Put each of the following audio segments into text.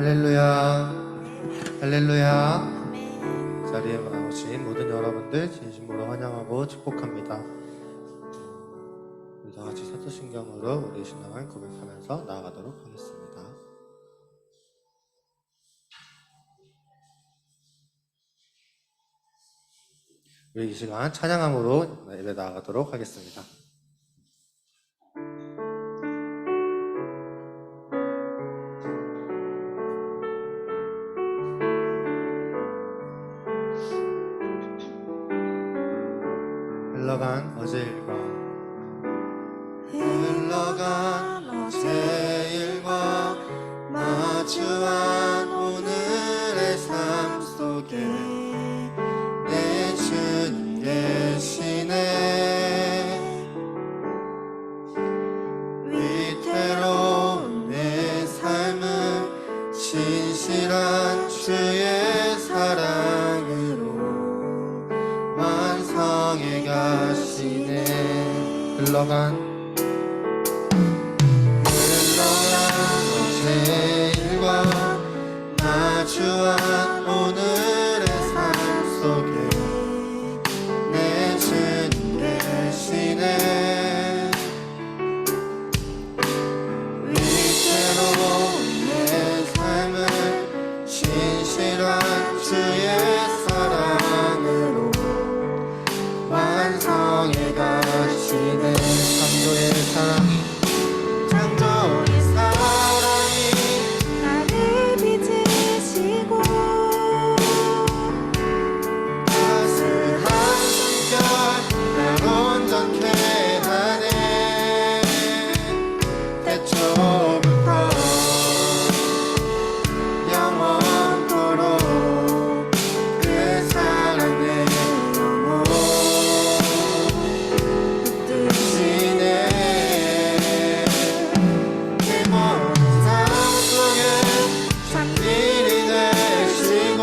할렐루야, 할렐루야. 자리에 오신 모든 여러분들 진심으로 환영하고 축복합니다. 우리 다 같이 사도신경으로 우리 신앙을 고백하면서 나아가도록 하겠습니다. 우리 이 시간 찬양함으로 예배 나아가도록 하겠습니다. 흘러간 어제 일과 마주한 오늘의 삶 속에 내 주님 계시네. 위태로운 내 삶을 진실한 주의 사랑으로 완성해 가시네. 흘러간 어제 일과 마주한 오늘의 삶 속에 내 주님 계시네. 위태로운 내 삶을 진실한 주의 사랑으로 완성해 가시네. 창조의 사랑이 나를 빚으시고 따스한 숨결 날 온전케 하네. 태초부터 영원토록 그 사랑 내 영혼 붙드시네. 내 모든 삶 속에 산길이 되시고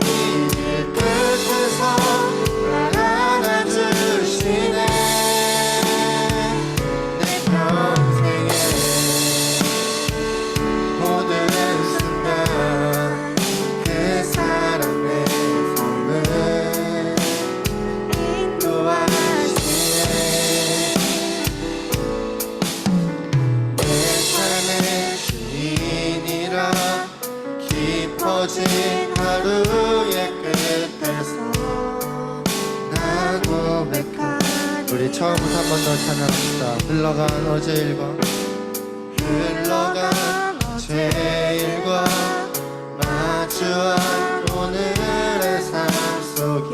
이 길 끝에서 날 안아주시네. 내 평생에 모든 순간 그 사랑 내 삶을 인도하시네. 내 삶의 주인이라 깊어진 하루의 끝에서 나 고백하리. 우리 처음부터 한 번 더 찬양합시다. 흘러간 어제 일과 마주한 오늘의 삶 속에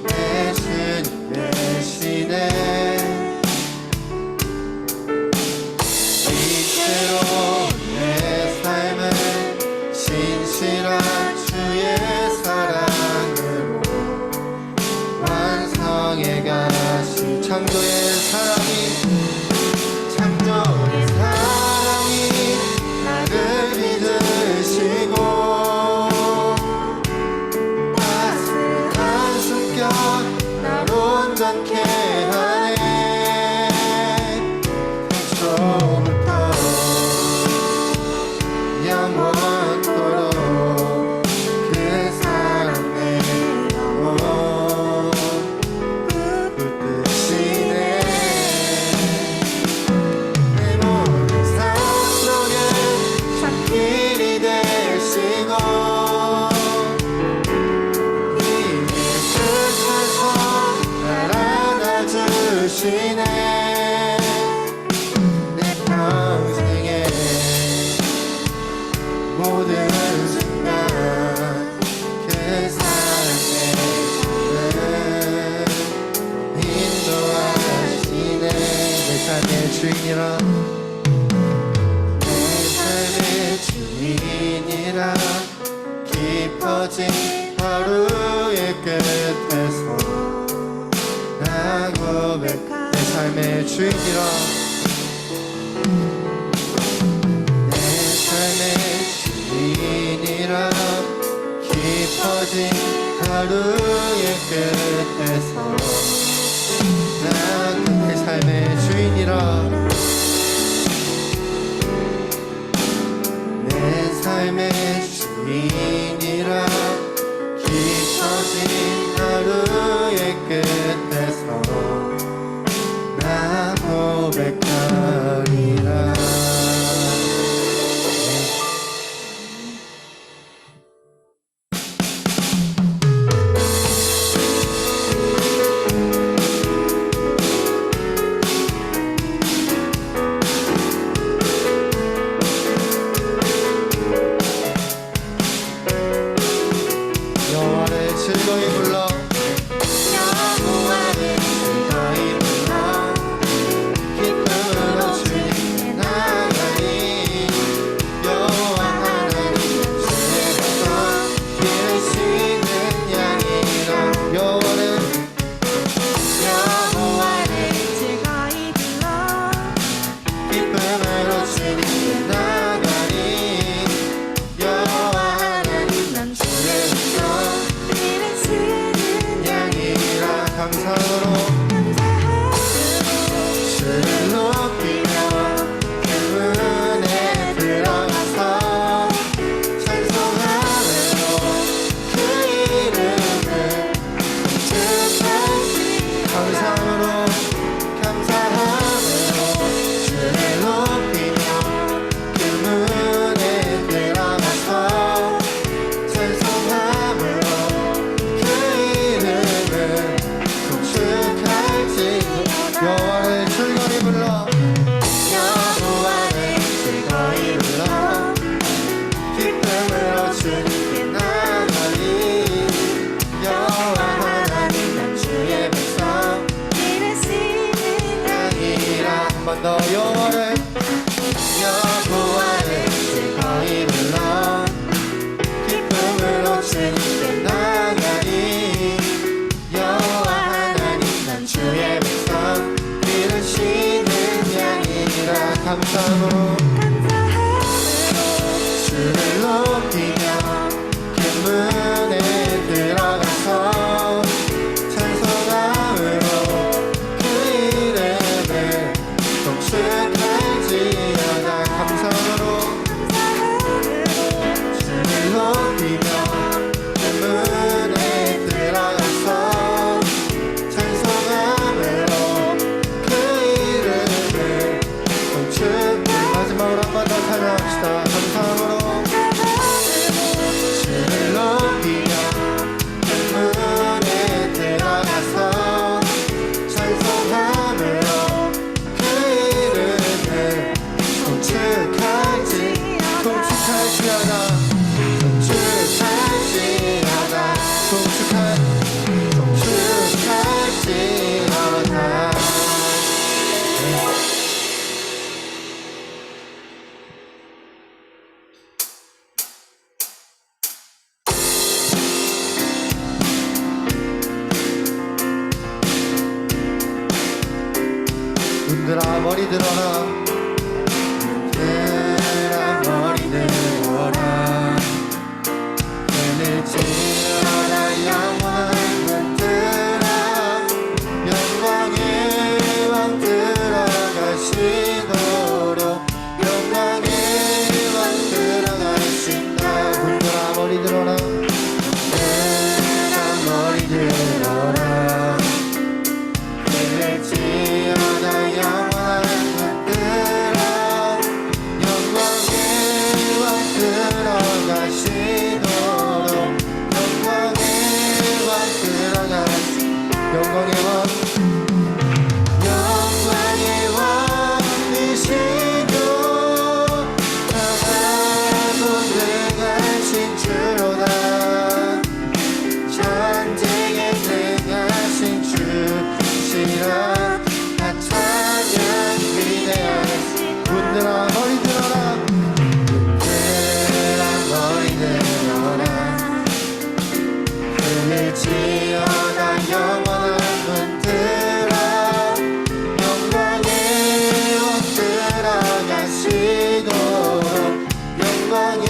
내 주님 계시네. 위태로운 내 삶을 진실한 주의 사랑으로 완성해 가시. 창조의 사랑이 나를 믿으시고 따스한 숨결 날 온전케 하네. 태초부터 영원토록 그 사랑 내 영혼 붙드시네. 내 모든 삶 속에 산길이 되시고 이 길 끝에서 날 안아주시네. 내 평생에 모든 순간 그 사랑 내 삶을 인도하시네. 내 삶의 주인이라 내 삶의 주인이라 깊어진 하루의 끝에서 나 고백해. 내 삶의 주인이라 내 삶의 주인이라 깊어진 하루의 끝에서 나 내 삶의 주인이라 삶의 주인이라 깊어진 하루의 끝에서 나 고백하리라. 여호와를 즐거이 불러 여호와를 즐거이 불러 기쁨으로 주님께 나가리. 여호와 하나님 주의 백성 기르시는 양이라. 여호와를 즐거이 불러 기쁨으로 주님께 나가리. 여호와 하나님 난 주의 백성 기르시는 양이라. 감사함으로 주를 높이며 그 문에 들어가서 찬송하며 그 이름을 축하하리. 감사함으로 주를 높이며 그 문에 들어가서 찬송함으로 그 이름을 축하할지니라. 여호와를 즐거이 불러 여호와를 즐거이 불러 기쁨으로 주님께 나가리. 여호와 하나님 난 주의 백성 기르시는 양이라. 한 번 더 여호와를 즐거이 불러 기쁨으로 주님께 나가리. 여호와 하나님 난 주의 백성 기르시는 양이라. 감사함으로 주를 높이며 그 문에 들어가서 찬송함으로 그 이름을 독식할지어다. 감사함으로 주를 높이며 그 문에 들어가서 찬송함으로 그 이름을 독식할. 마지막으로 한 번 더 찬양합시다. 감사함으로 주를 높이며 그 문에 들어가서 찬송함으로 그 이름을 통축할지어다. 통축할지어다. 분들아 머리 들어라. 분들아 머리 들어라. 눈을 지어라 영원한 분들아. 영광의 왕 들어가시도록 영광의 왕 들어가신다. 분들아 머리 들어라. 분들아 머리 들어라. 눈을 지어라 영원한 분들아. 영광의 왕 들어가시도록 영광의 왕 들어가시도록 영광의 왕 영광의 왕이시고 강하고 능하신 주로다. 전쟁에 능하신 주시라. 다 찬양 위대하신 분들아 머리 들어라. 분들아 머리 들어라. 그를 지어다 영원한 분들아. 영광의 왕 들어가시도록 영광의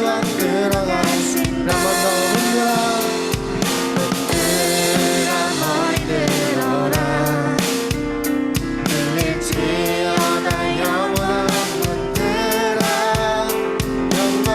왕 들어가신. 한 번 더 분들아. 분들아 머리 들어라. 그를 지어다 영원한 분들아. 영광의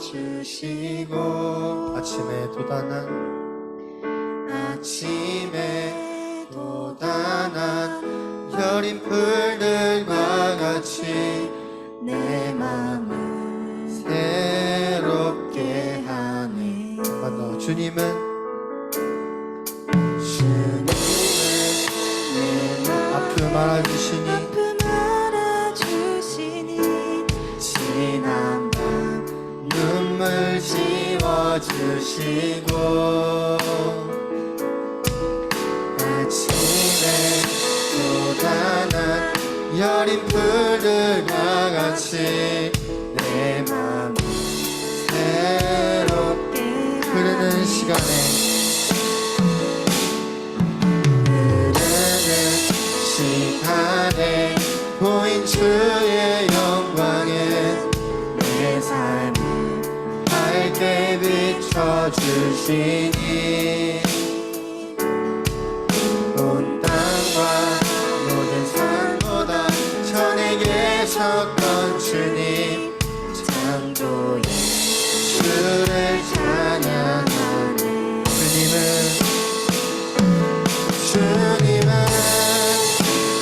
채워주시고 아침에 돋아난 여린 풀들과 같이 내 맘을 새롭게 하네. 한 번 더. 주님은 내 아픔 알아주시니 아픔 알아주시니 지난 밤 눈물 지워주시고 아침에 돋아난 여린 풀들과 같이 내 맘을 새롭게 흐르는 시간에 보인 주의 영광에 내 삶을 밝게 비춰주시니 온 땅과 모든 산보다 전에 계셨던 주님 창조의 주를 찬양하네. 주님은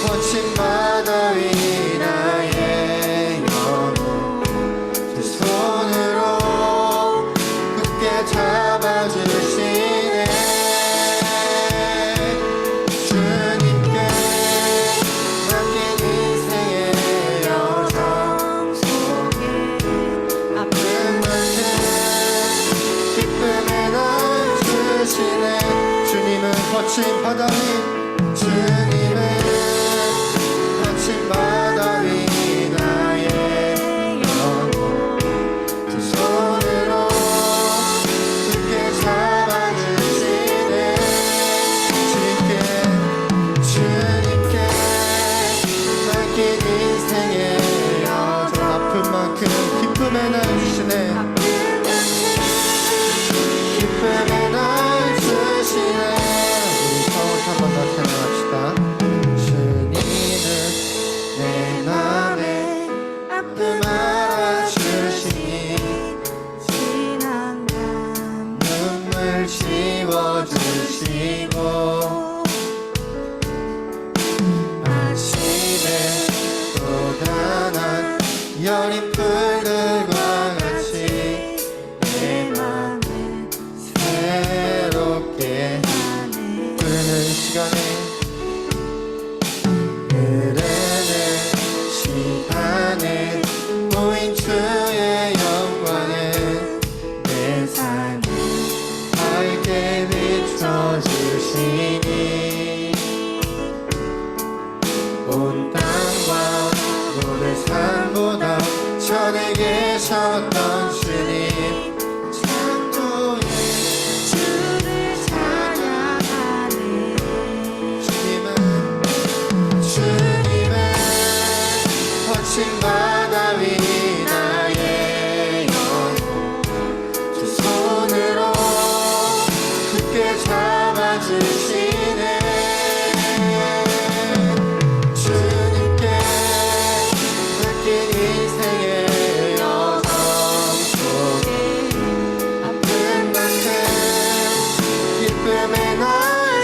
거친 바다 위 나의 영혼 두 손으로 굳게 잡아주시네. 주님께 맡긴 인생의 여정 속에 아픈 만큼 기쁨의 날 주시네. 주님은 거친 바다 위 주님은 거친 바다 위 나의 영혼 두 손으로 굳게 잡아주시네. 주님께 맡긴 인생의 여정 아픈 만큼 기쁨의 날 주시네. 기쁨의 날 주시네. 우리 서울 한 번 더 찬양합시다. 주님은 내 맘에 아픔 알아주시니 지난 밤 눈물 지워주시고 아침에 돋아난 여린 풀들과 같이 내 맘을 새롭게 흐르는 시간에 보인 주의 영광에 내 삶을 밝게 비춰주시니 온 땅과 모든 산보다 전에 계셨던 주님 창조의 주를 찬양하네. 주님은 거친 바다 위 나의 영혼 두 손으로 굳게 잡아주시네. 주님께 맡긴 인생의 여정 속에 아픈 만큼 기쁨의 날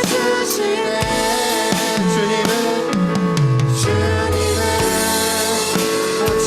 주시네. 주님은 거친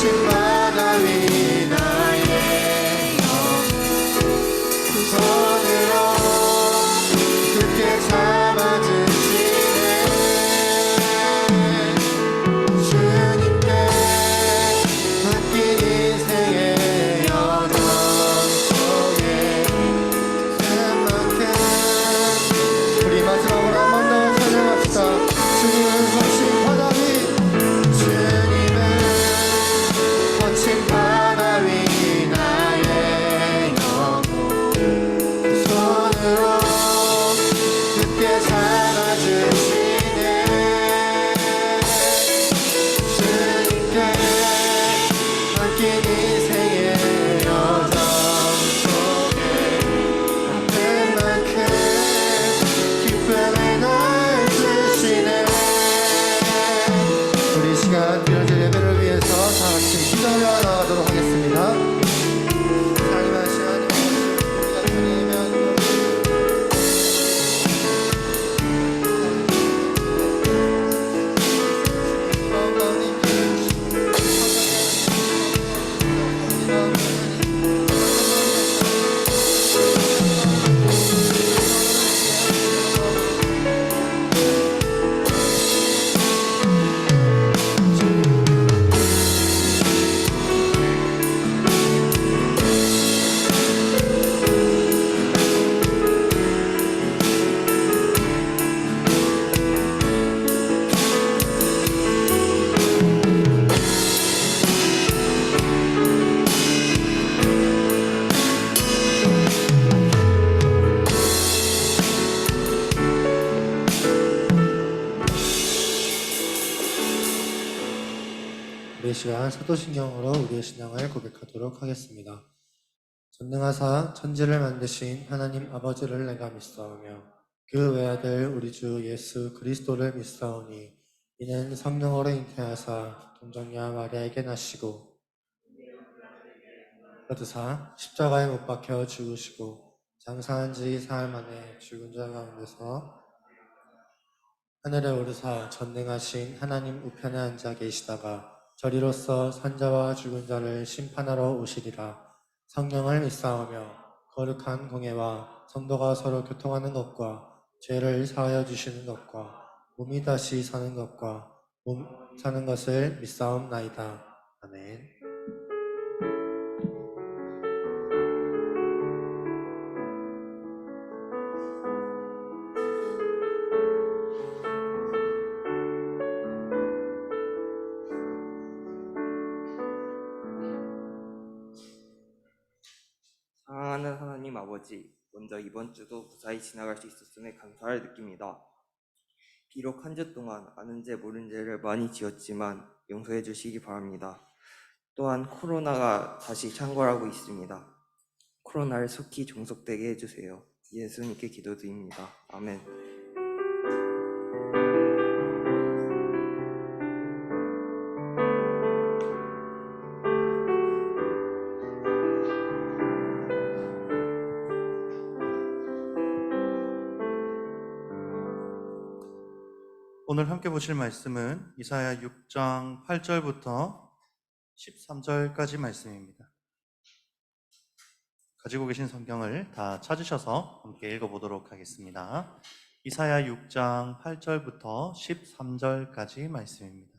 우리 시간 사도신경으로 우리의 신앙을 고백하도록 하겠습니다. 전능하사 천지를 만드신 하나님 아버지를 내가 믿사오며 그 외아들 우리 주 예수 그리스도를 믿사오니 이는 성령으로 잉태하사 동정녀 마리아에게 나시고 거두사 십자가에 못 박혀 죽으시고 장사한 지 사흘 만에 죽은 자 가운데서 하늘에 오르사 전능하신 하나님 우편에 앉아 계시다가 저리로서 산자와 죽은 자를 심판하러 오시리라. 성령을 믿사오며 거룩한 공예와 성도가 서로 교통하는 것과 죄를 사하여 주시는 것과 몸이 다시 사는 것과 몸 사는 것을 믿사옵나이다. 아멘. 사랑하는 하나님 아버지, 먼저 이번 주도 무사히 지나갈 수 있었음에 감사를 느낍니다. 비록 한 주 동안 아는 죄 모르는 죄를 많이 지었지만 용서해 주시기 바랍니다. 또한 코로나가 다시 창궐하고 있습니다. 코로나를 속히 종속되게 해주세요. 예수님께 기도드립니다. 아멘. 오늘 함께 보실 말씀은 이사야 6장 8절부터 13절까지 말씀입니다. 가지고 계신 성경을 다 찾으셔서 함께 읽어보도록 하겠습니다. 이사야 6장 8절부터 13절까지 말씀입니다.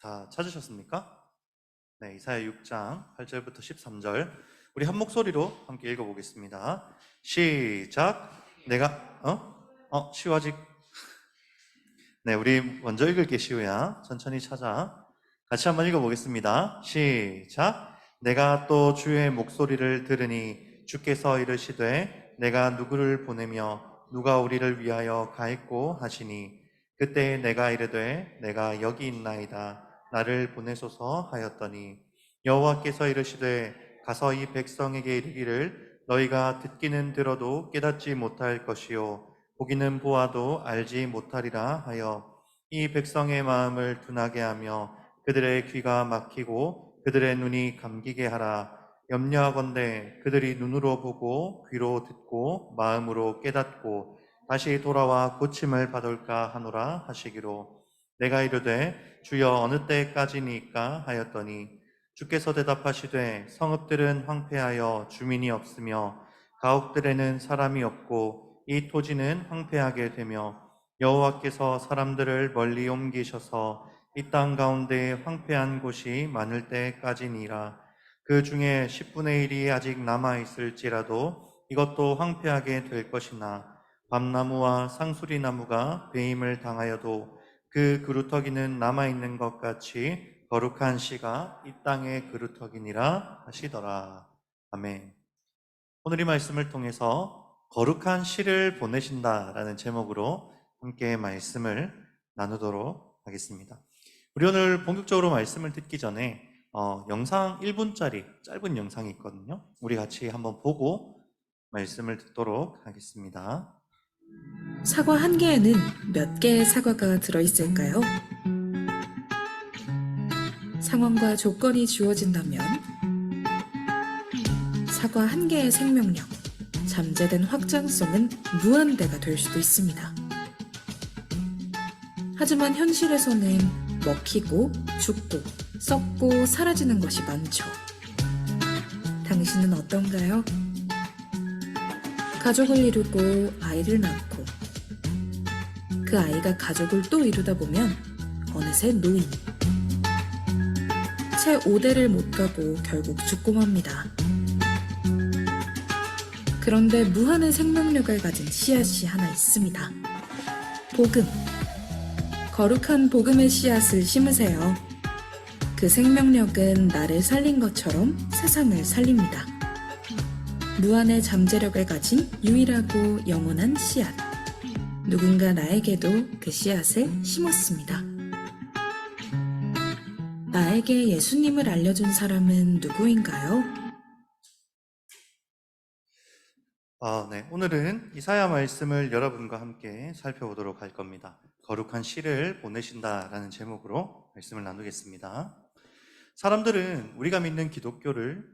다 찾으셨습니까? 네, 이사야 6장 8절부터 13절 우리 한 목소리로 함께 읽어보겠습니다. 시작. 시우 아직 네, 우리 먼저 읽을게. 시우야 천천히 찾아. 같이 한번 읽어보겠습니다. 시작. 내가 또 주의 목소리를 들으니 주께서 이르시되 내가 누구를 보내며 누가 우리를 위하여 가있고 하시니 그때 내가 이르되 내가 여기 있나이다 나를 보내소서 하였더니 여호와께서 이르시되 가서 이 백성에게 이르기를 너희가 듣기는 들어도 깨닫지 못할 것이요 보기는 보아도 알지 못하리라 하여 이 백성의 마음을 둔하게 하며 그들의 귀가 막히고 그들의 눈이 감기게 하라. 염려하건대 그들이 눈으로 보고 귀로 듣고 마음으로 깨닫고 다시 돌아와 고침을 받을까 하노라 하시기로 내가 이르되 주여 어느 때까지니까 하였더니 주께서 대답하시되 성읍들은 황폐하여 주민이 없으며 가옥들에는 사람이 없고 이 토지는 황폐하게 되며 여호와께서 사람들을 멀리 옮기셔서 이 땅 가운데 황폐한 곳이 많을 때까지니라. 그 중에 10분의 1이 아직 남아있을지라도 이것도 황폐하게 될 것이나 밤나무와 상수리나무가 배임을 당하여도 그 그루터기는 남아있는 것 같이 거룩한 씨가 이 땅의 그루터기니라 하시더라. 아멘. 오늘 이 말씀을 통해서 거룩한 씨를 보내신다라는 제목으로 함께 말씀을 나누도록 하겠습니다. 우리 오늘 본격적으로 말씀을 듣기 전에 영상 1분짜리 짧은 영상이 있거든요. 우리 같이 한번 보고 말씀을 듣도록 하겠습니다. 사과 한 개에는 몇 개의 사과가 들어있을까요? 상황과 조건이 주어진다면 사과 한 개의 생명력, 잠재된 확장성은 무한대가 될 수도 있습니다. 하지만 현실에서는 먹히고 죽고 썩고 사라지는 것이 많죠. 당신은 어떤가요? 가족을 이루고 아이를 낳고 그 아이가 가족을 또 이루다 보면 어느새 노인. 채 5대를 못 가고 결국 죽고 맙니다. 그런데 무한의 생명력을 가진 씨앗이 하나 있습니다. 복음. 거룩한 복음의 씨앗을 심으세요. 그 생명력은 나를 살린 것처럼 세상을 살립니다. 무한의 잠재력을 가진 유일하고 영원한 씨앗. 누군가 나에게도 그 씨앗을 심었습니다. 나에게 예수님을 알려준 사람은 누구인가요? 네. 오늘은 이사야 말씀을 여러분과 함께 살펴보도록 할 겁니다. 거룩한 씨를 보내신다라는 제목으로 말씀을 나누겠습니다. 사람들은 우리가 믿는 기독교를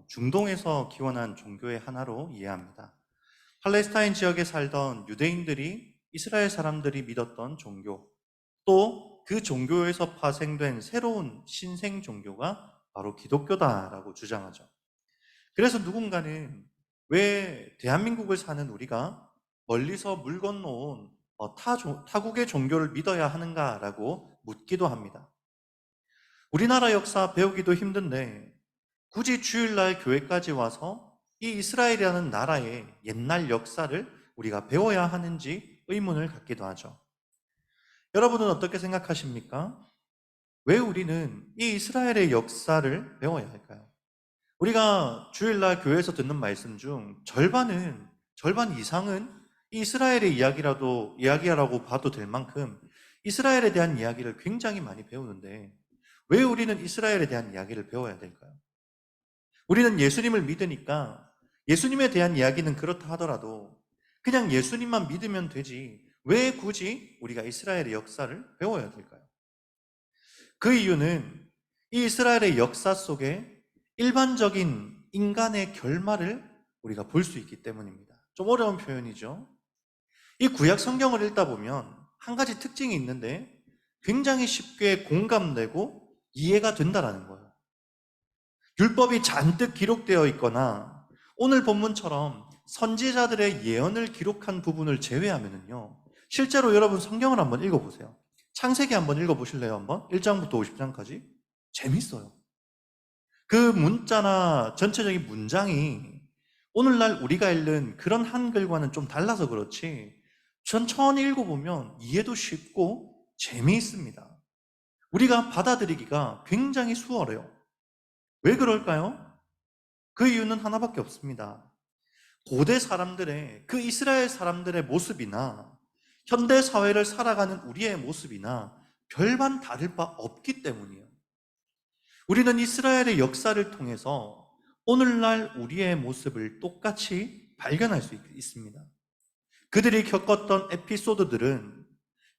중동에서 기원한 종교의 하나로 이해합니다. 팔레스타인 지역에 살던 유대인들이 이스라엘 사람들이 믿었던 종교, 또 그 종교에서 파생된 새로운 신생 종교가 바로 기독교다라고 주장하죠. 그래서 누군가는 왜 대한민국을 사는 우리가 멀리서 물 건너온 타국의 종교를 믿어야 하는가라고 묻기도 합니다. 우리나라 역사 배우기도 힘든데 굳이 주일날 교회까지 와서 이 이스라엘이라는 나라의 옛날 역사를 우리가 배워야 하는지 의문을 갖기도 하죠. 여러분은 어떻게 생각하십니까? 왜 우리는 이 이스라엘의 역사를 배워야 할까요? 우리가 주일날 교회에서 듣는 말씀 중 절반 이상은 이스라엘의 이야기라고 봐도 될 만큼 이스라엘에 대한 이야기를 굉장히 많이 배우는데 왜 우리는 이스라엘에 대한 이야기를 배워야 될까요? 우리는 예수님을 믿으니까 예수님에 대한 이야기는 그렇다 하더라도 그냥 예수님만 믿으면 되지 왜 굳이 우리가 이스라엘의 역사를 배워야 될까요? 그 이유는 이 이스라엘의 역사 속에 일반적인 인간의 결말을 우리가 볼 수 있기 때문입니다. 좀 어려운 표현이죠. 이 구약 성경을 읽다 보면 한 가지 특징이 있는데 굉장히 쉽게 공감되고 이해가 된다는 거예요. 율법이 잔뜩 기록되어 있거나 오늘 본문처럼 선지자들의 예언을 기록한 부분을 제외하면요. 실제로 여러분 성경을 한번 읽어보세요. 창세기 한번 읽어보실래요? 한번 1장부터 50장까지. 재밌어요. 그 문자나 전체적인 문장이 오늘날 우리가 읽는 그런 한글과는 좀 달라서 그렇지 천천히 읽어보면 이해도 쉽고 재미있습니다. 우리가 받아들이기가 굉장히 수월해요. 왜 그럴까요? 그 이유는 하나밖에 없습니다. 고대 사람들의 그 이스라엘 사람들의 모습이나 현대 사회를 살아가는 우리의 모습이나 별반 다를 바 없기 때문이에요. 우리는 이스라엘의 역사를 통해서 오늘날 우리의 모습을 똑같이 발견할 수 있습니다. 그들이 겪었던 에피소드들은,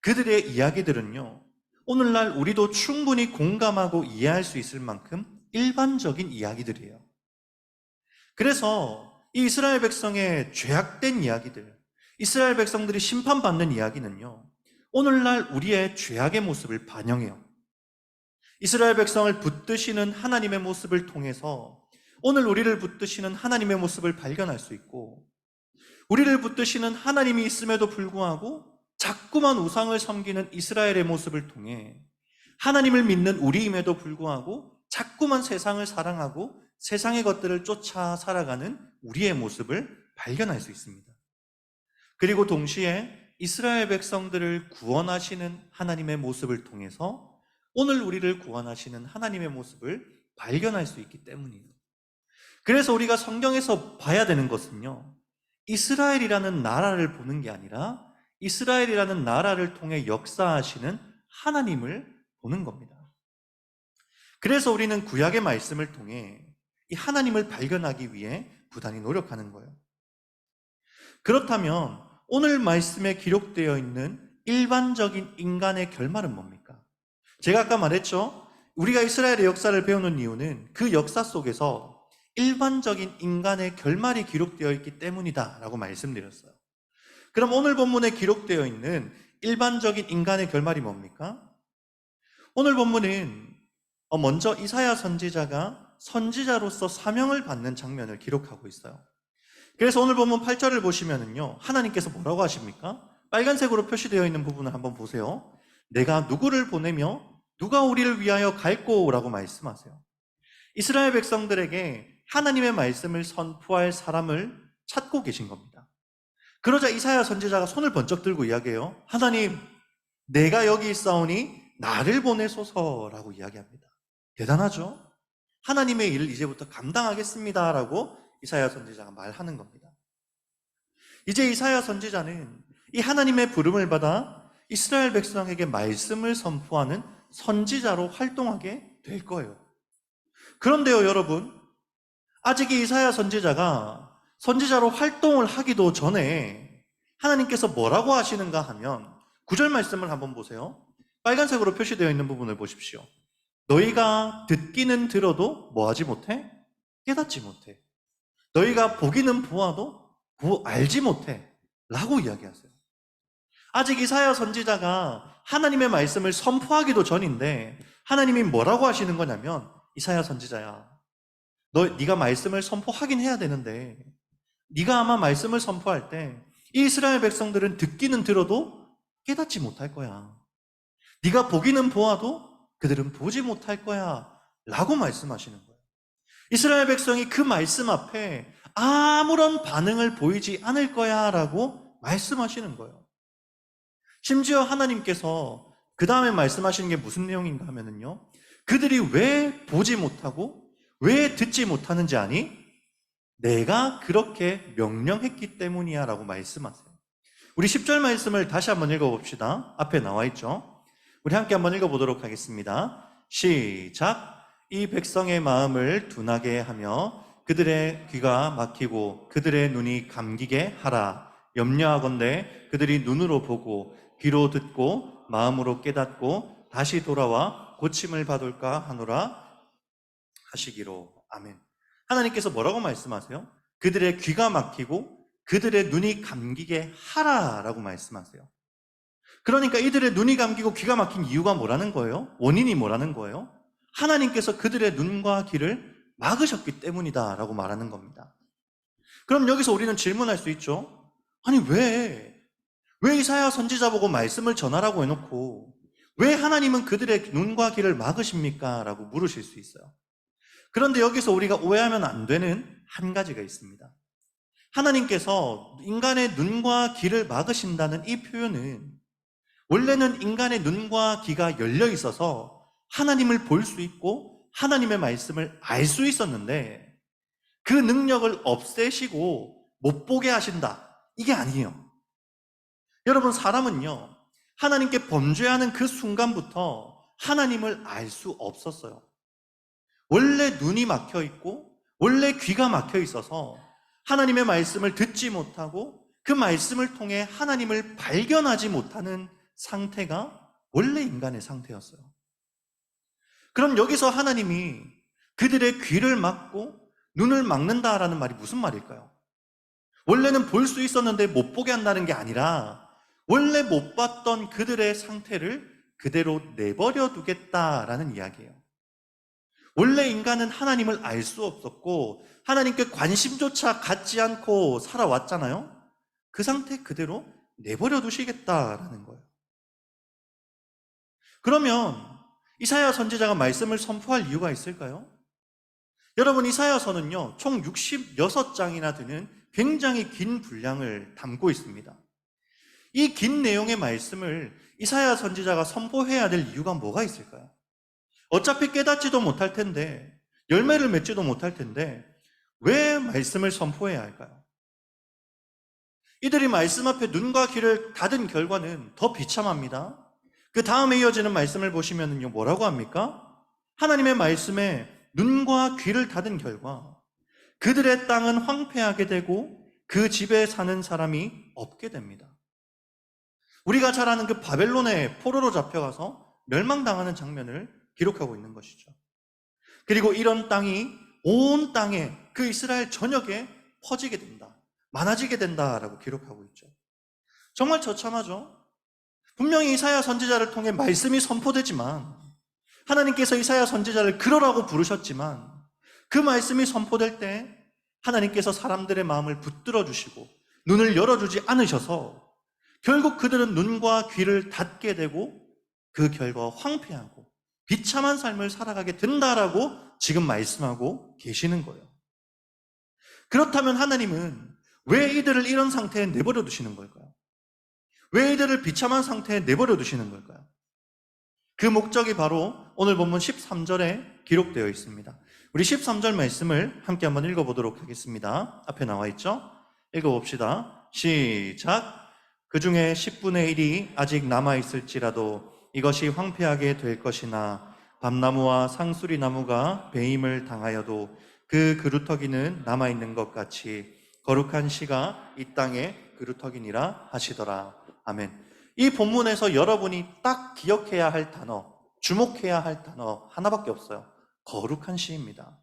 그들의 이야기들은요, 오늘날 우리도 충분히 공감하고 이해할 수 있을 만큼 일반적인 이야기들이에요. 그래서 이 이스라엘 백성의 죄악된 이야기들, 이스라엘 백성들이 심판받는 이야기는요, 오늘날 우리의 죄악의 모습을 반영해요. 이스라엘 백성을 붙드시는 하나님의 모습을 통해서 오늘 우리를 붙드시는 하나님의 모습을 발견할 수 있고, 우리를 붙드시는 하나님이 있음에도 불구하고 자꾸만 우상을 섬기는 이스라엘의 모습을 통해 하나님을 믿는 우리임에도 불구하고 자꾸만 세상을 사랑하고 세상의 것들을 쫓아 살아가는 우리의 모습을 발견할 수 있습니다. 그리고 동시에 이스라엘 백성들을 구원하시는 하나님의 모습을 통해서 오늘 우리를 구원하시는 하나님의 모습을 발견할 수 있기 때문이에요. 그래서 우리가 성경에서 봐야 되는 것은요, 이스라엘이라는 나라를 보는 게 아니라 이스라엘이라는 나라를 통해 역사하시는 하나님을 보는 겁니다. 그래서 우리는 구약의 말씀을 통해 이 하나님을 발견하기 위해 부단히 노력하는 거예요. 그렇다면 오늘 말씀에 기록되어 있는 일반적인 인간의 결말은 뭡니까? 제가 아까 말했죠? 우리가 이스라엘의 역사를 배우는 이유는 그 역사 속에서 일반적인 인간의 결말이 기록되어 있기 때문이다 라고 말씀드렸어요. 그럼 오늘 본문에 기록되어 있는 일반적인 인간의 결말이 뭡니까? 오늘 본문은 먼저 이사야 선지자가 선지자로서 사명을 받는 장면을 기록하고 있어요. 그래서 오늘 본문 8절을 보시면은요, 하나님께서 뭐라고 하십니까? 빨간색으로 표시되어 있는 부분을 한번 보세요. 내가 누구를 보내며 누가 우리를 위하여 갈꼬라고 말씀하세요. 이스라엘 백성들에게 하나님의 말씀을 선포할 사람을 찾고 계신 겁니다. 그러자 이사야 선지자가 손을 번쩍 들고 이야기해요. 하나님, 내가 여기 있사오니 나를 보내소서라고 이야기합니다. 대단하죠? 하나님의 일을 이제부터 감당하겠습니다라고 이사야 선지자가 말하는 겁니다. 이제 이사야 선지자는 이 하나님의 부름을 받아 이스라엘 백성에게 말씀을 선포하는 선지자로 활동하게 될 거예요. 그런데요, 여러분, 아직 이 이사야 선지자가 선지자로 활동을 하기도 전에 하나님께서 뭐라고 하시는가 하면 9절 말씀을 한번 보세요. 빨간색으로 표시되어 있는 부분을 보십시오. 너희가 듣기는 들어도 뭐하지 못해? 깨닫지 못해. 너희가 보기는 보아도 알지 못해 라고 이야기하세요. 아직 이사야 선지자가 하나님의 말씀을 선포하기도 전인데 하나님이 뭐라고 하시는 거냐면, 이사야 선지자야, 네가 말씀을 선포하긴 해야 되는데 네가 아마 말씀을 선포할 때 이 이스라엘 백성들은 듣기는 들어도 깨닫지 못할 거야. 네가 보기는 보아도 그들은 보지 못할 거야 라고 말씀하시는 거예요. 이스라엘 백성이 그 말씀 앞에 아무런 반응을 보이지 않을 거야 라고 말씀하시는 거예요. 심지어 하나님께서 그 다음에 말씀하시는 게 무슨 내용인가 하면은요, 그들이 왜 보지 못하고 왜 듣지 못하는지 아니? 내가 그렇게 명령했기 때문이야 라고 말씀하세요. 우리 10절 말씀을 다시 한번 읽어봅시다. 앞에 나와 있죠? 우리 함께 한번 읽어보도록 하겠습니다. 시작. 이 백성의 마음을 둔하게 하며 그들의 귀가 막히고 그들의 눈이 감기게 하라. 염려하건대 그들이 눈으로 보고 귀로 듣고 마음으로 깨닫고 다시 돌아와 고침을 받을까 하노라 하시기로. 아멘. 하나님께서 뭐라고 말씀하세요? 그들의 귀가 막히고 그들의 눈이 감기게 하라라고 말씀하세요. 그러니까 이들의 눈이 감기고 귀가 막힌 이유가 뭐라는 거예요? 원인이 뭐라는 거예요? 하나님께서 그들의 눈과 귀를 막으셨기 때문이다라고 말하는 겁니다. 그럼 여기서 우리는 질문할 수 있죠. 아니 왜 이사야 선지자 보고 말씀을 전하라고 해놓고 왜 하나님은 그들의 눈과 귀를 막으십니까? 라고 물으실 수 있어요. 그런데 여기서 우리가 오해하면 안 되는 한 가지가 있습니다. 하나님께서 인간의 눈과 귀를 막으신다는 이 표현은 원래는 인간의 눈과 귀가 열려 있어서 하나님을 볼 수 있고 하나님의 말씀을 알 수 있었는데 그 능력을 없애시고 못 보게 하신다. 이게 아니에요. 여러분, 사람은요, 하나님께 범죄하는 그 순간부터 하나님을 알 수 없었어요. 원래 눈이 막혀 있고 원래 귀가 막혀 있어서 하나님의 말씀을 듣지 못하고 그 말씀을 통해 하나님을 발견하지 못하는 상태가 원래 인간의 상태였어요. 그럼 여기서 하나님이 그들의 귀를 막고 눈을 막는다라는 말이 무슨 말일까요? 원래는 볼 수 있었는데 못 보게 한다는 게 아니라 원래 못 봤던 그들의 상태를 그대로 내버려 두겠다라는 이야기예요. 원래 인간은 하나님을 알 수 없었고 하나님께 관심조차 갖지 않고 살아왔잖아요. 그 상태 그대로 내버려 두시겠다라는 거예요. 그러면 이사야 선지자가 말씀을 선포할 이유가 있을까요? 여러분, 이사야서는요, 총 66장이나 되는 굉장히 긴 분량을 담고 있습니다. 이 긴 내용의 말씀을 이사야 선지자가 선포해야 될 이유가 뭐가 있을까요? 어차피 깨닫지도 못할 텐데, 열매를 맺지도 못할 텐데 왜 말씀을 선포해야 할까요? 이들이 말씀 앞에 눈과 귀를 닫은 결과는 더 비참합니다. 그 다음에 이어지는 말씀을 보시면요, 뭐라고 합니까? 하나님의 말씀에 눈과 귀를 닫은 결과 그들의 땅은 황폐하게 되고 그 집에 사는 사람이 없게 됩니다. 우리가 잘 아는 그 바벨론의 포로로 잡혀가서 멸망당하는 장면을 기록하고 있는 것이죠. 그리고 이런 땅이 온 땅에, 그 이스라엘 전역에 퍼지게 된다, 많아지게 된다라고 기록하고 있죠. 정말 처참하죠. 분명히 이사야 선지자를 통해 말씀이 선포되지만, 하나님께서 이사야 선지자를 그러라고 부르셨지만 그 말씀이 선포될 때 하나님께서 사람들의 마음을 붙들어 주시고 눈을 열어주지 않으셔서 결국 그들은 눈과 귀를 닫게 되고 그 결과 황폐하고 비참한 삶을 살아가게 된다라고 지금 말씀하고 계시는 거예요. 그렇다면 하나님은 왜 이들을 이런 상태에 내버려 두시는 걸까요? 왜 이들을 비참한 상태에 내버려 두시는 걸까요? 그 목적이 바로 오늘 본문 13절에 기록되어 있습니다. 우리 13절 말씀을 함께 한번 읽어보도록 하겠습니다. 앞에 나와 있죠? 읽어봅시다. 시작. 그 중에 10분의 1이 아직 남아있을지라도 이것이 황폐하게 될 것이나 밤나무와 상수리 나무가 배임을 당하여도 그 그루터기는 남아있는 것 같이 거룩한 씨가 이 땅에 그루터기니라 하시더라. 아멘. 이 본문에서 여러분이 딱 기억해야 할 단어, 주목해야 할 단어 하나밖에 없어요. 거룩한 씨입니다.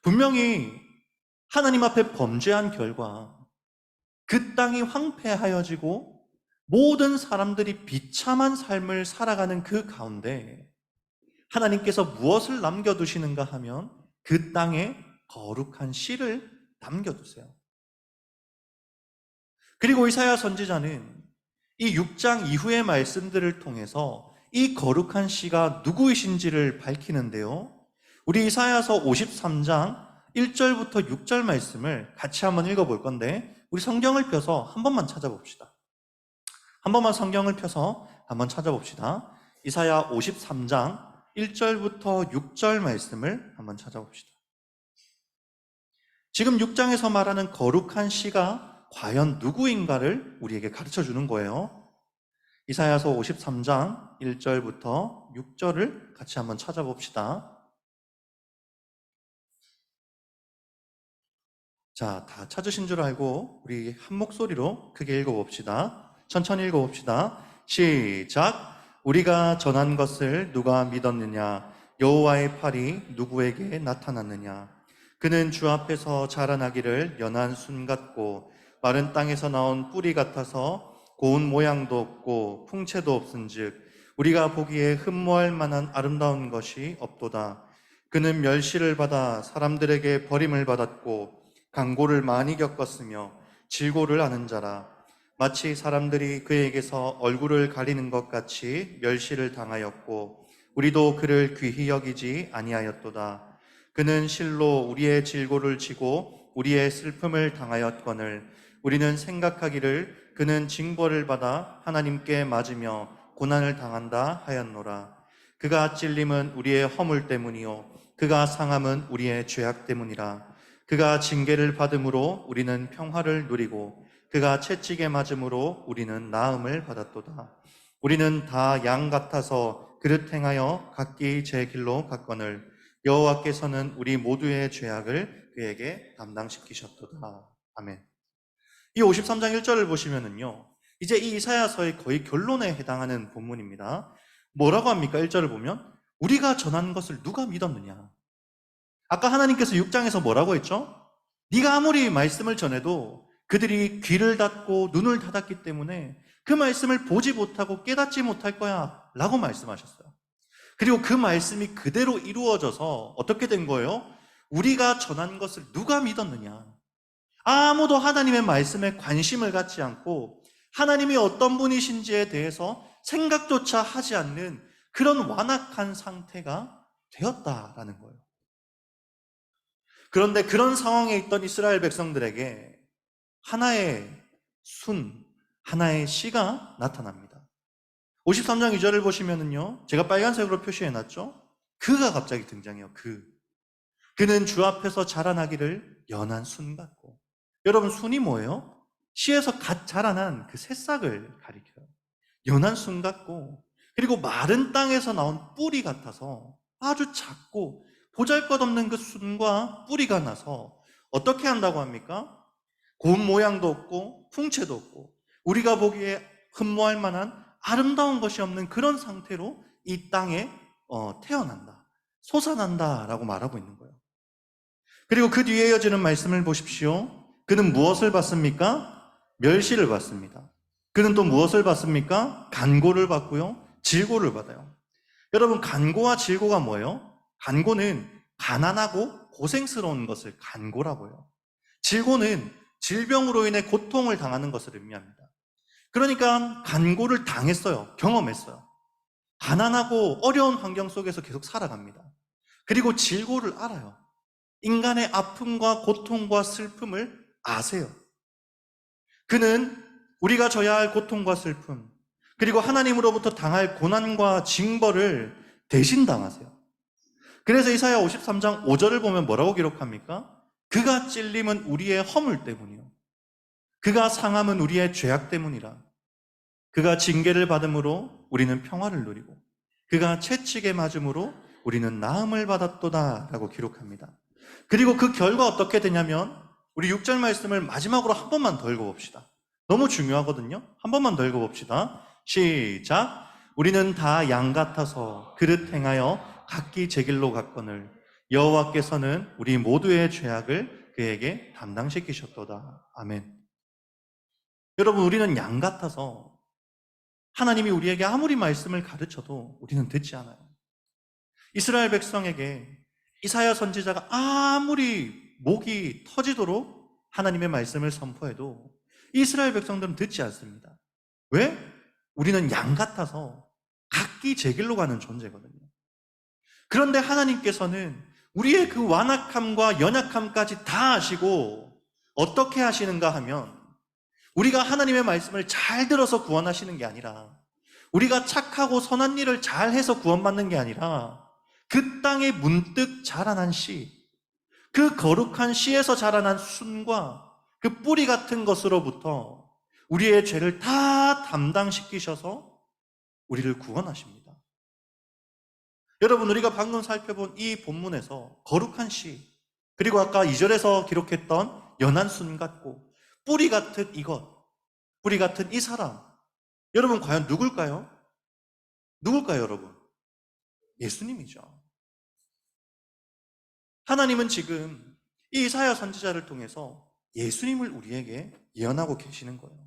분명히 하나님 앞에 범죄한 결과 그 땅이 황폐하여지고 모든 사람들이 비참한 삶을 살아가는 그 가운데 하나님께서 무엇을 남겨두시는가 하면 그 땅에 거룩한 씨를 남겨두세요. 그리고 이사야 선지자는 이 6장 이후의 말씀들을 통해서 이 거룩한 씨가 누구이신지를 밝히는데요. 우리 이사야서 53장 1절부터 6절 말씀을 같이 한번 읽어볼 건데 우리 성경을 펴서 한 번만 찾아봅시다. 한 번만 성경을 펴서 한번 찾아봅시다. 이사야 53장 1절부터 6절 말씀을 한번 찾아봅시다. 지금 6장에서 말하는 거룩한 씨가 과연 누구인가를 우리에게 가르쳐 주는 거예요. 이사야서 53장 1절부터 6절을 같이 한번 찾아봅시다. 자, 다 찾으신 줄 알고 우리 한 목소리로 크게 읽어봅시다. 천천히 읽어봅시다. 시작. 우리가 전한 것을 누가 믿었느냐? 여호와의 팔이 누구에게 나타났느냐? 그는 주 앞에서 자라나기를 연한 순 같고 마른 땅에서 나온 뿌리 같아서 고운 모양도 없고 풍채도 없은즉 우리가 보기에 흠모할 만한 아름다운 것이 없도다. 그는 멸시를 받아 사람들에게 버림을 받았고 강고를 많이 겪었으며 질고를 아는 자라. 마치 사람들이 그에게서 얼굴을 가리는 것 같이 멸시를 당하였고 우리도 그를 귀히 여기지 아니하였도다. 그는 실로 우리의 질고를 지고 우리의 슬픔을 당하였거늘 우리는 생각하기를 그는 징벌을 받아 하나님께 맞으며 고난을 당한다 하였노라. 그가 찔림은 우리의 허물 때문이요 그가 상함은 우리의 죄악 때문이라. 그가 징계를 받음으로 우리는 평화를 누리고 그가 채찍에 맞음으로 우리는 나음을 받았도다. 우리는 다 양 같아서 그릇 행하여 각기 제 길로 갔거늘 여호와께서는 우리 모두의 죄악을 그에게 담당시키셨도다. 아멘. 이 53장 1절을 보시면은요, 이제 이 이사야서의 거의 결론에 해당하는 본문입니다. 뭐라고 합니까? 1절을 보면 우리가 전한 것을 누가 믿었느냐? 아까 하나님께서 6장에서 뭐라고 했죠? 네가 아무리 말씀을 전해도 그들이 귀를 닫고 눈을 닫았기 때문에 그 말씀을 보지 못하고 깨닫지 못할 거야 라고 말씀하셨어요. 그리고 그 말씀이 그대로 이루어져서 어떻게 된 거예요? 우리가 전한 것을 누가 믿었느냐? 아무도 하나님의 말씀에 관심을 갖지 않고 하나님이 어떤 분이신지에 대해서 생각조차 하지 않는 그런 완악한 상태가 되었다라는 거예요. 그런데 그런 상황에 있던 이스라엘 백성들에게 하나의 순, 하나의 씨가 나타납니다. 53장 2절을 보시면은요, 제가 빨간색으로 표시해놨죠? 그가 갑자기 등장해요. 그는 주 앞에서 자라나기를 연한 순 같고. 여러분, 순이 뭐예요? 씨에서 갓 자라난 그 새싹을 가리켜요. 연한 순 같고, 그리고 마른 땅에서 나온 뿌리 같아서 아주 작고 보잘것없는 그 순과 뿌리가 나서 어떻게 한다고 합니까? 고운 모양도 없고 풍채도 없고 우리가 보기에 흠모할 만한 아름다운 것이 없는 그런 상태로 이 땅에 태어난다, 솟아난다라고 말하고 있는 거예요. 그리고 그 뒤에 이어지는 말씀을 보십시오. 그는 무엇을 받습니까? 멸시를 받습니다. 그는 또 무엇을 받습니까? 간고를 받고요, 질고를 받아요. 여러분, 간고와 질고가 뭐예요? 간고는 가난하고 고생스러운 것을 간고라고 해요. 질고는 질병으로 인해 고통을 당하는 것을 의미합니다. 그러니까 간고를 당했어요. 경험했어요. 가난하고 어려운 환경 속에서 계속 살아갑니다. 그리고 질고를 알아요. 인간의 아픔과 고통과 슬픔을 아세요. 그는 우리가 져야 할 고통과 슬픔, 그리고 하나님으로부터 당할 고난과 징벌을 대신 당하세요. 그래서 이사야 53장 5절을 보면 뭐라고 기록합니까? 그가 찔림은 우리의 허물 때문이요, 그가 상함은 우리의 죄악 때문이라. 그가 징계를 받음으로 우리는 평화를 누리고 그가 채찍에 맞음으로 우리는 나음을 받았도다 라고 기록합니다. 그리고 그 결과 어떻게 되냐면, 우리 6절 말씀을 마지막으로 한 번만 더 읽어봅시다. 너무 중요하거든요. 한 번만 더 읽어봅시다. 시작. 우리는 다 양 같아서 그릇 행하여 각기 제 길로 갔거늘 여호와께서는 우리 모두의 죄악을 그에게 담당시키셨도다. 아멘. 여러분, 우리는 양 같아서 하나님이 우리에게 아무리 말씀을 가르쳐도 우리는 듣지 않아요. 이스라엘 백성에게 이사야 선지자가 아무리 목이 터지도록 하나님의 말씀을 선포해도 이스라엘 백성들은 듣지 않습니다. 왜? 우리는 양 같아서 각기 제 길로 가는 존재거든요. 그런데 하나님께서는 우리의 그 완악함과 연약함까지 다 아시고 어떻게 하시는가 하면, 우리가 하나님의 말씀을 잘 들어서 구원하시는 게 아니라, 우리가 착하고 선한 일을 잘 해서 구원받는 게 아니라, 그 땅에 문득 자라난 씨, 그 거룩한 씨에서 자라난 순과 그 뿌리 같은 것으로부터 우리의 죄를 다 담당시키셔서 우리를 구원하십니다. 여러분, 우리가 방금 살펴본 이 본문에서 거룩한 씨, 그리고 아까 2절에서 기록했던 연한 순 같고 뿌리 같은 이것, 뿌리 같은 이 사람, 여러분 과연 누굴까요? 누굴까요, 여러분? 예수님이죠. 하나님은 지금 이 이사야 선지자를 통해서 예수님을 우리에게 예언하고 계시는 거예요.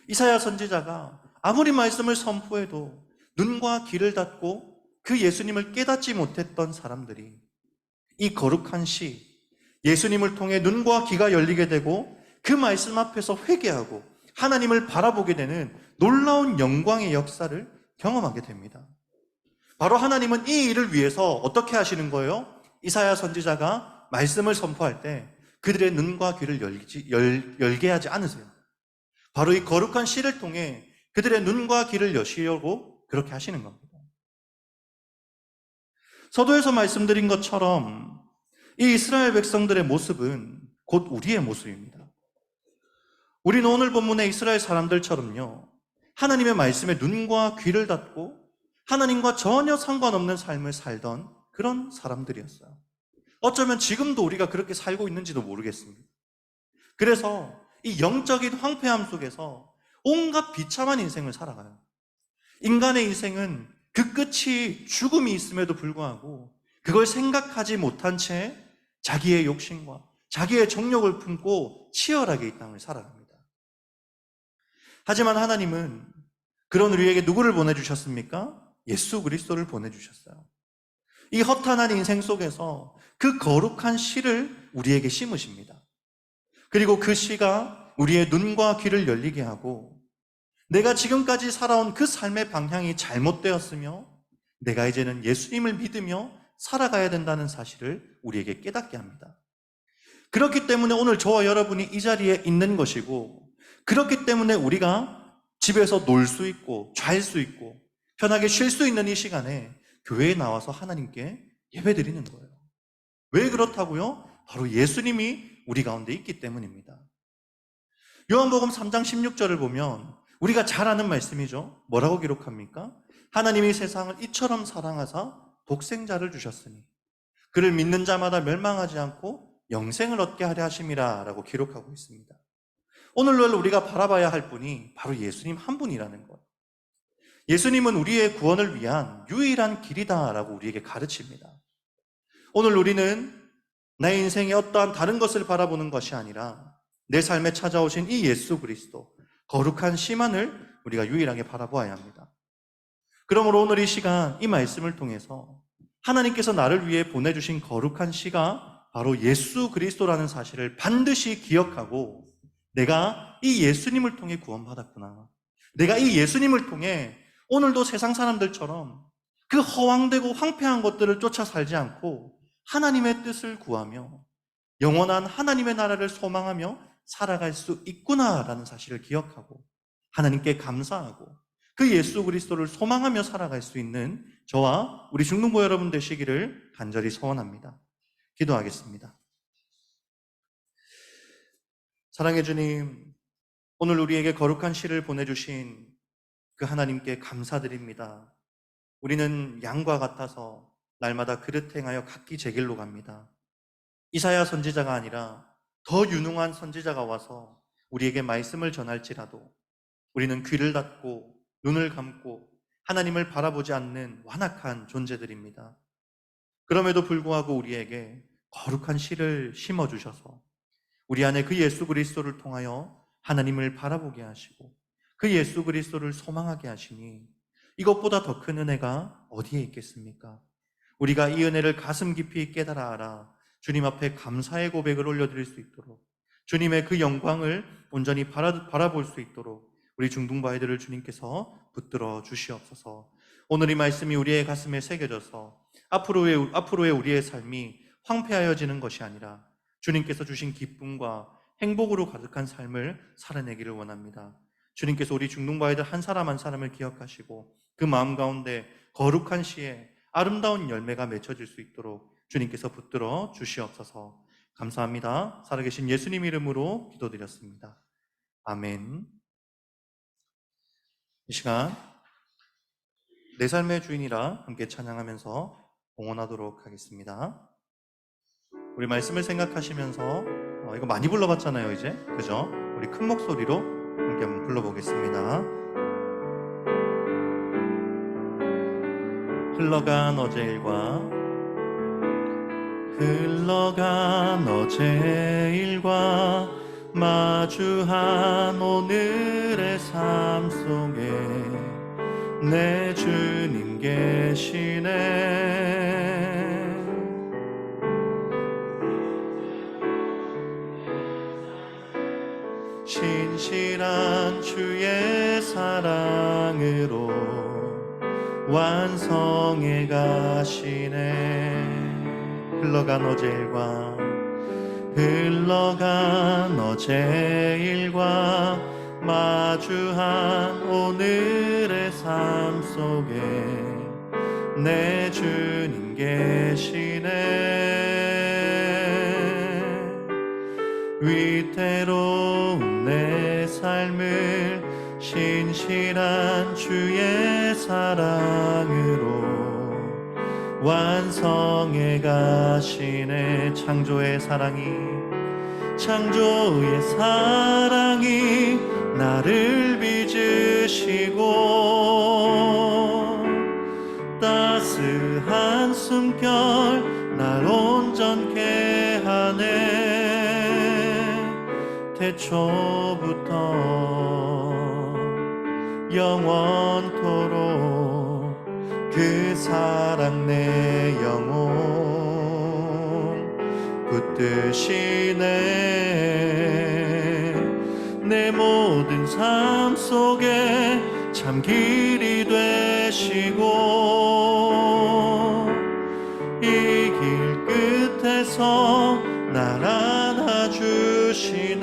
이사야 선지자가 아무리 말씀을 선포해도 눈과 귀를 닫고 그 예수님을 깨닫지 못했던 사람들이 이 거룩한 시, 예수님을 통해 눈과 귀가 열리게 되고 그 말씀 앞에서 회개하고 하나님을 바라보게 되는 놀라운 영광의 역사를 경험하게 됩니다. 바로 하나님은 이 일을 위해서 어떻게 하시는 거예요? 이사야 선지자가 말씀을 선포할 때 그들의 눈과 귀를 열게 하지 않으세요. 바로 이 거룩한 시를 통해 그들의 눈과 귀를 여시려고 그렇게 하시는 겁니다. 서두에서 말씀드린 것처럼 이 이스라엘 백성들의 모습은 곧 우리의 모습입니다. 우리는 오늘 본문의 이스라엘 사람들처럼요, 하나님의 말씀에 눈과 귀를 닫고 하나님과 전혀 상관없는 삶을 살던 그런 사람들이었어요. 어쩌면 지금도 우리가 그렇게 살고 있는지도 모르겠습니다. 그래서 이 영적인 황폐함 속에서 온갖 비참한 인생을 살아가요. 인간의 인생은 그 끝이 죽음이 있음에도 불구하고 그걸 생각하지 못한 채 자기의 욕심과 자기의 정욕을 품고 치열하게 이 땅을 살아갑니다. 하지만 하나님은 그런 우리에게 누구를 보내주셨습니까? 예수 그리스도를 보내주셨어요. 이 허탄한 인생 속에서 그 거룩한 씨를 우리에게 심으십니다. 그리고 그 씨가 우리의 눈과 귀를 열리게 하고, 내가 지금까지 살아온 그 삶의 방향이 잘못되었으며 내가 이제는 예수님을 믿으며 살아가야 된다는 사실을 우리에게 깨닫게 합니다. 그렇기 때문에 오늘 저와 여러분이 이 자리에 있는 것이고, 그렇기 때문에 우리가 집에서 놀 수 있고 잘 수 있고 편하게 쉴 수 있는 이 시간에 교회에 나와서 하나님께 예배드리는 거예요. 왜 그렇다고요? 바로 예수님이 우리 가운데 있기 때문입니다. 요한복음 3장 16절을 보면 우리가 잘 아는 말씀이죠. 뭐라고 기록합니까? 하나님이 세상을 이처럼 사랑하사 독생자를 주셨으니 그를 믿는 자마다 멸망하지 않고 영생을 얻게 하려 하심이라 라고 기록하고 있습니다. 오늘날 우리가 바라봐야 할 분이 바로 예수님 한 분이라는 것. 예수님은 우리의 구원을 위한 유일한 길이다라고 우리에게 가르칩니다. 오늘 우리는 내 인생에 어떠한 다른 것을 바라보는 것이 아니라 내 삶에 찾아오신 이 예수 그리스도, 거룩한 시만을 우리가 유일하게 바라보아야 합니다. 그러므로 오늘 이 시간, 이 말씀을 통해서 하나님께서 나를 위해 보내주신 거룩한 시가 바로 예수 그리스도라는 사실을 반드시 기억하고, 내가 이 예수님을 통해 구원받았구나, 내가 이 예수님을 통해 오늘도 세상 사람들처럼 그 허황되고 황폐한 것들을 쫓아 살지 않고 하나님의 뜻을 구하며 영원한 하나님의 나라를 소망하며 살아갈 수 있구나라는 사실을 기억하고 하나님께 감사하고 그 예수 그리스도를 소망하며 살아갈 수 있는 저와 우리 중등부 여러분 되시기를 간절히 소원합니다. 기도하겠습니다. 사랑해 주님, 오늘 우리에게 거룩한 시를 보내주신 그 하나님께 감사드립니다. 우리는 양과 같아서 날마다 그릇 행하여 각기 제 길로 갑니다. 이사야 선지자가 아니라 더 유능한 선지자가 와서 우리에게 말씀을 전할지라도 우리는 귀를 닫고 눈을 감고 하나님을 바라보지 않는 완악한 존재들입니다. 그럼에도 불구하고 우리에게 거룩한 씨를 심어주셔서 우리 안에 그 예수 그리스도를 통하여 하나님을 바라보게 하시고 그 예수 그리스도를 소망하게 하시니 이것보다 더 큰 은혜가 어디에 있겠습니까? 우리가 이 은혜를 가슴 깊이 깨달아 알아 주님 앞에 감사의 고백을 올려드릴 수 있도록 주님의 그 영광을 온전히 바라볼 수 있도록 우리 중등부 아이들을 주님께서 붙들어 주시옵소서. 오늘 이 말씀이 우리의 가슴에 새겨져서 앞으로의 우리의 삶이 황폐하여지는 것이 아니라 주님께서 주신 기쁨과 행복으로 가득한 삶을 살아내기를 원합니다. 주님께서 우리 중등부 아이들 한 사람 한 사람을 기억하시고 그 마음 가운데 거룩한 시에 아름다운 열매가 맺혀질 수 있도록 주님께서 붙들어 주시옵소서. 감사합니다. 살아계신 예수님 이름으로 기도드렸습니다. 아멘. 이 시간 내 삶의 주인이라 함께 찬양하면서 봉헌하도록 하겠습니다. 우리 말씀을 생각하시면서 이거 많이 불러봤잖아요, 이제. 그죠? 우리 큰 목소리로 함께 한번 불러보겠습니다. 흘러간 어제 일과 마주한 오늘의 삶 속에 내 주님 계시네. 신실한 주의 사랑으로 완성해 가시네. 흘러간 어제 일과 마주한 오늘의 삶 속에 내 주님 계시네. 위태로운 내 삶을 신실한 주의 사랑으로 완성해 가시네. 창조의 사랑이 나를 빚으시고 따스한 숨결 날 온전케 하네. 태초부터 영원토록 그 사랑 내 영혼 붙드시네. 내 모든 삶 속에 참 길이 되시고 이 길 끝에서 날 안아주시네.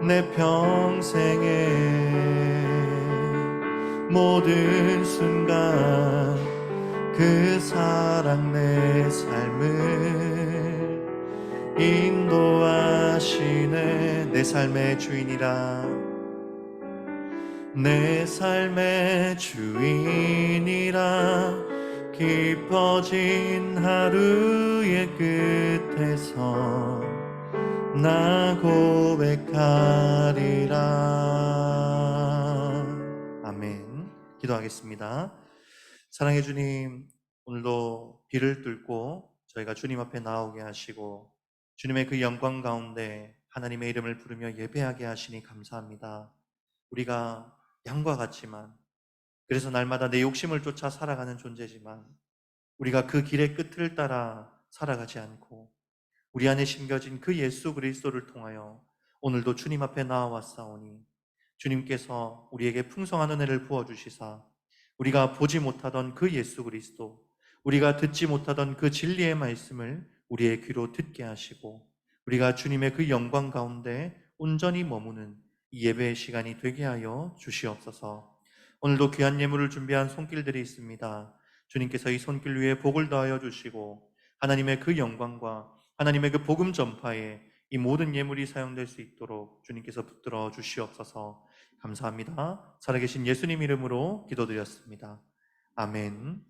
내 평생에 모든 순간 그 사랑 내 삶을 인도하시네. 내 삶의 주인이라 깊어진 하루의 끝에서 나 고백하리라. 아멘. 기도하겠습니다. 사랑해 주님, 오늘도 비를 뚫고 저희가 주님 앞에 나오게 하시고 주님의 그 영광 가운데 하나님의 이름을 부르며 예배하게 하시니 감사합니다. 우리가 양과 같지만, 그래서 날마다 내 욕심을 쫓아 살아가는 존재지만 우리가 그 길의 끝을 따라 살아가지 않고 우리 안에 심겨진 그 예수 그리스도를 통하여 오늘도 주님 앞에 나아왔사오니 주님께서 우리에게 풍성한 은혜를 부어주시사 우리가 보지 못하던 그 예수 그리스도, 우리가 듣지 못하던 그 진리의 말씀을 우리의 귀로 듣게 하시고 우리가 주님의 그 영광 가운데 온전히 머무는 이 예배의 시간이 되게 하여 주시옵소서. 오늘도 귀한 예물을 준비한 손길들이 있습니다. 주님께서 이 손길 위에 복을 더하여 주시고 하나님의 그 영광과 하나님의 그 복음 전파에 이 모든 예물이 사용될 수 있도록 주님께서 붙들어 주시옵소서. 감사합니다. 살아계신 예수님 이름으로 기도드렸습니다. 아멘.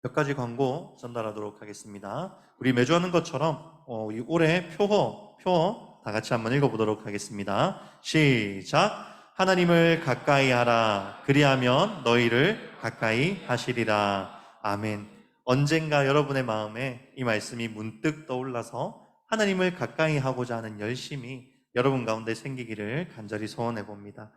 몇 가지 광고 전달하도록 하겠습니다. 우리 매주 하는 것처럼 이 올해 표어 다 같이 한번 읽어보도록 하겠습니다. 시작. 하나님을 가까이 하라. 그리하면 너희를 가까이 하시리라. 아멘. 언젠가 여러분의 마음에 이 말씀이 문득 떠올라서 하나님을 가까이 하고자 하는 열심이 여러분 가운데 생기기를 간절히 소원해 봅니다.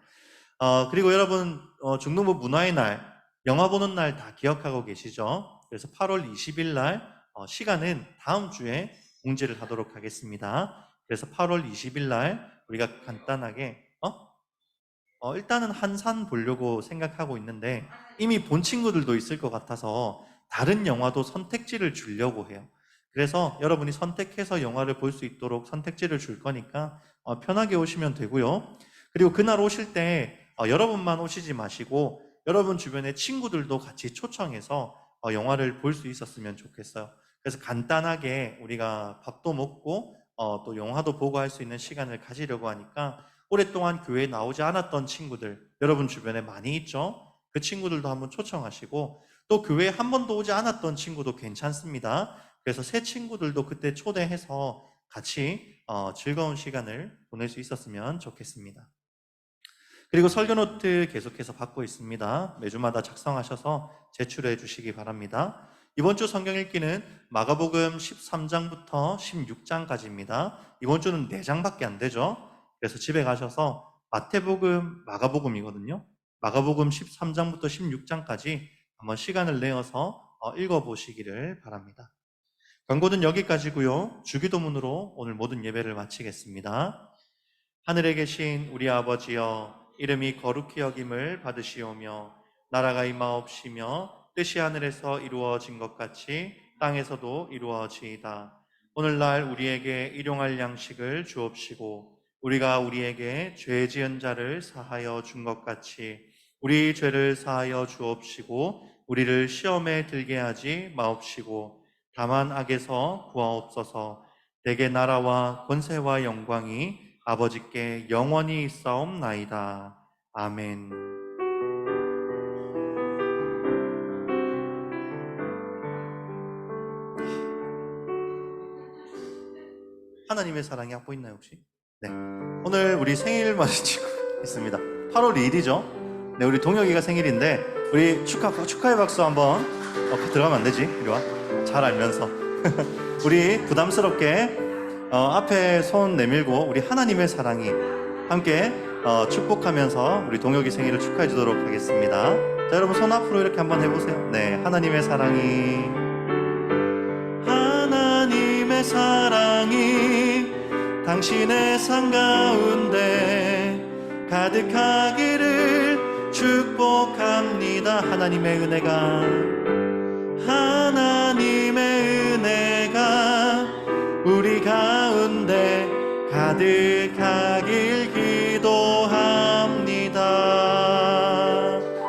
그리고 여러분 중등부 문화의 날, 영화 보는 날 다 기억하고 계시죠? 그래서 8월 20일 날 시간은 다음 주에 공지를 하도록 하겠습니다. 그래서 8월 20일 날 우리가 간단하게 일단은 한산 보려고 생각하고 있는데 이미 본 친구들도 있을 것 같아서 다른 영화도 선택지를 주려고 해요. 그래서 여러분이 선택해서 영화를 볼 수 있도록 선택지를 줄 거니까 편하게 오시면 되고요. 그리고 그날 오실 때 여러분만 오시지 마시고 여러분 주변의 친구들도 같이 초청해서 영화를 볼 수 있었으면 좋겠어요. 그래서 간단하게 우리가 밥도 먹고 또 영화도 보고 할 수 있는 시간을 가지려고 하니까 오랫동안 교회에 나오지 않았던 친구들 여러분 주변에 많이 있죠? 그 친구들도 한번 초청하시고 또 교회에 한 번도 오지 않았던 친구도 괜찮습니다. 그래서 새 친구들도 그때 초대해서 같이 즐거운 시간을 보낼 수 있었으면 좋겠습니다. 그리고 설교 노트 계속해서 받고 있습니다. 매주마다 작성하셔서 제출해 주시기 바랍니다. 이번 주 성경 읽기는 마가복음 13장부터 16장까지입니다. 이번 주는 4장밖에 안 되죠. 그래서 집에 가셔서 마태복음, 마가복음이거든요. 마가복음 13장부터 16장까지 한번 시간을 내어서 읽어보시기를 바랍니다. 광고는 여기까지고요. 주기도문으로 오늘 모든 예배를 마치겠습니다. 하늘에 계신 우리 아버지여, 이름이 거룩히 여김을 받으시오며 나라가 임하옵시며 뜻이 하늘에서 이루어진 것 같이 땅에서도 이루어지이다. 오늘날 우리에게 일용할 양식을 주옵시고 우리가 우리에게 죄 지은 자를 사하여 준 것 같이 우리 죄를 사하여 주옵시고 우리를 시험에 들게 하지 마옵시고 다만 악에서 구하옵소서. 내게 나라와 권세와 영광이 아버지께 영원히 있사옵나이다. 아멘. 하나님의 사랑이 안 보이나요 혹시? 네. 오늘 우리 생일 맞은 친구 있습니다. 8월 2일이죠. 네, 우리 동혁이가 생일인데 우리 축하의 박수 한번 들어가면 안 되지? 이리 와. 잘 알면서 우리 부담스럽게 앞에 손 내밀고 우리 하나님의 사랑이 함께 축복하면서 우리 동혁이 생일을 축하해 주도록 하겠습니다. 자, 여러분 손 앞으로 이렇게 한번 해보세요. 네, 하나님의 사랑이 당신의 삶 가운데 가득하기를 축복합니다. 하나님의 은혜가 우리 가운데 가득하길 기도합니다.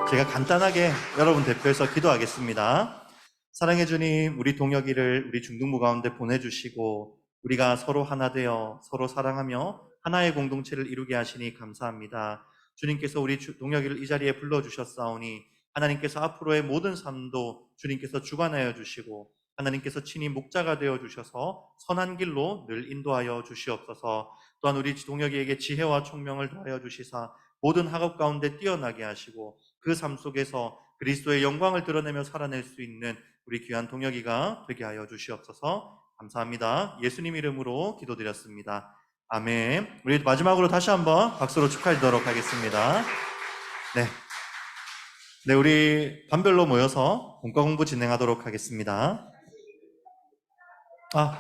제가 간단하게 여러분 대표해서 기도하겠습니다. 사랑해 주님, 우리 동혁이를 우리 중등부 가운데 보내주시고 우리가 서로 하나 되어 서로 사랑하며 하나의 공동체를 이루게 하시니 감사합니다. 주님께서 우리 동혁이를 이 자리에 불러주셨사오니 하나님께서 앞으로의 모든 삶도 주님께서 주관하여 주시고 하나님께서 친히 목자가 되어 주셔서 선한 길로 늘 인도하여 주시옵소서. 또한 우리 동혁이에게 지혜와 총명을 더하여 주시사 모든 학업 가운데 뛰어나게 하시고 그 삶 속에서 그리스도의 영광을 드러내며 살아낼 수 있는 우리 귀한 동혁이가 되게 하여 주시옵소서. 감사합니다. 예수님 이름으로 기도드렸습니다. 아멘. 우리 마지막으로 다시 한번 박수로 축하드리도록 하겠습니다. 네, 우리 반별로 모여서 본과 공부 진행하도록 하겠습니다.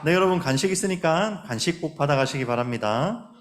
네, 여러분 간식 있으니까 간식 꼭 받아가시기 바랍니다.